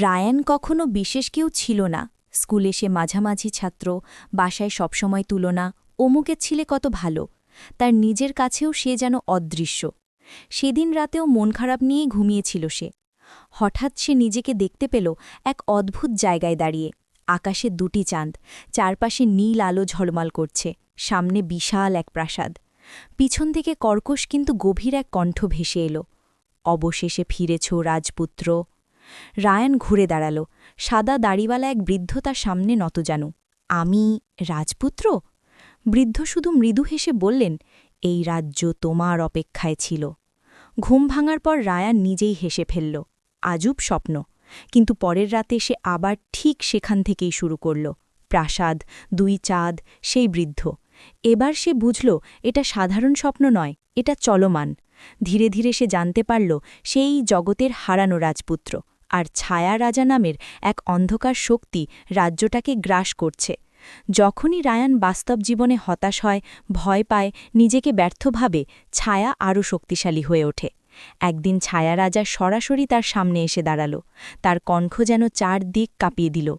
Ryan কখনো বিশেষ কেউ ছিল না। স্কুলে সে মাঝামাঝি ছাত্র, বাসায় সবসময় তুলনা, অমুকের ছিলে কত ভালো। তার নিজের কাছেও সে যেন অদৃশ্য। সেদিন রাতেও মন খারাপ নিয়েই ঘুমিয়েছিল সে। হঠাৎ সে নিজেকে দেখতে পেল এক অদ্ভুত জায়গায় দাঁড়িয়ে। আকাশে দুটি চাঁদ, চারপাশে নীল আলো ঝলমল করছে, সামনে বিশাল এক প্রাসাদ। পিছন থেকে কর্কশ কিন্তু গভীর এক কণ্ঠ ভেসে এলো, অবশেষে ফিরেছ রাজপুত্র। রায়ান ঘুরে দাঁড়াল। সাদা দাড়িওয়ালা এক বৃদ্ধ তার সামনে নতজানু। আমি রাজপুত্র? বৃদ্ধ শুধু মৃদু হেসে বললেন, এই রাজ্য তোমার অপেক্ষায় ছিল। ঘুম ভাঙার পর রায়ান নিজেই হেসে ফেলল। আজব স্বপ্ন। কিন্তু পরের রাতে সে আবার ঠিক সেখান থেকেই শুরু করল। প্রাসাদ, দুই চাঁদ, সেই বৃদ্ধ। এবার সে বুঝল এটা সাধারণ স্বপ্ন নয়, এটা চলমান। ধীরে ধীরে সে জানতে পারল সেই জগতের হারানো রাজপুত্র, আর ছায়া রাজা নামের এক অন্ধকার শক্তি রাজ্যটাকে গ্রাস করছে। যখনই রায়ান বাস্তব জীবনে হতাশ হয়, ভয় পায়, নিজেকে ব্যর্থ ভাবে, ছায়া আরও শক্তিশালী হয়ে ওঠে। একদিন ছায়া রাজা সরাসরি তার সামনে এসে দাঁড়াল। তার কণ্ঠ যেন চারদিক কাঁপিয়ে দিল,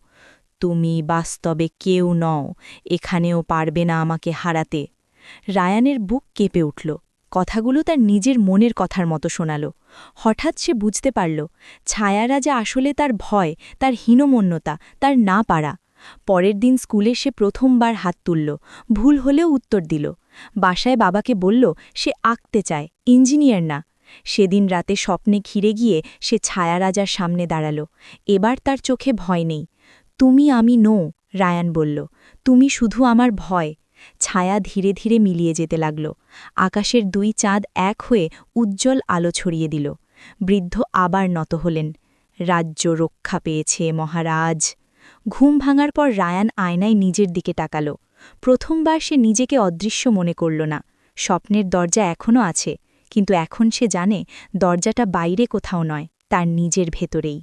তুমি বাস্তবে কেউ নও, এখানেও পারবে না আমাকে হারাতে। রায়ানের বুক কেঁপে উঠল। কথাগুলো তার নিজের মনের কথার মতো শোনাল। হঠাৎ সে বুঝতে পারল, ছায়া রাজা আসলে তার ভয়, তার হীনমন্যতা, তার না পারা। পরের দিন স্কুলে সে প্রথমবার হাত তুলল, ভুল হলেও উত্তর দিল। বাসায় বাবাকে বলল সে আঁকতে চায়, ইঞ্জিনিয়ার না। সেদিন রাতে স্বপ্নে ঘিরে গিয়ে সে ছায়া রাজার সামনে দাঁড়াল। এবার তার চোখে ভয় নেই। তুমি আমি নও, রায়ান বলল, তুমি শুধু আমার ভয়। ছায়া ধীরে ধীরে মিলিয়ে যেতে লাগল। আকাশের দুই চাঁদ এক হয়ে উজ্জ্বল আলো ছড়িয়ে দিল। বৃদ্ধ আবার নত হলেন, রাজ্য রক্ষা পেয়েছে মহারাজ। ঘুম ভাঙার পর রায়ান আয়নায় নিজের দিকে তাকাল। প্রথমবার সে নিজেকে অদৃশ্য মনে করল না। স্বপ্নের দরজা এখনও আছে, কিন্তু এখন সে জানে দরজাটা বাইরে কোথাও নয়, তার নিজের ভেতরেই।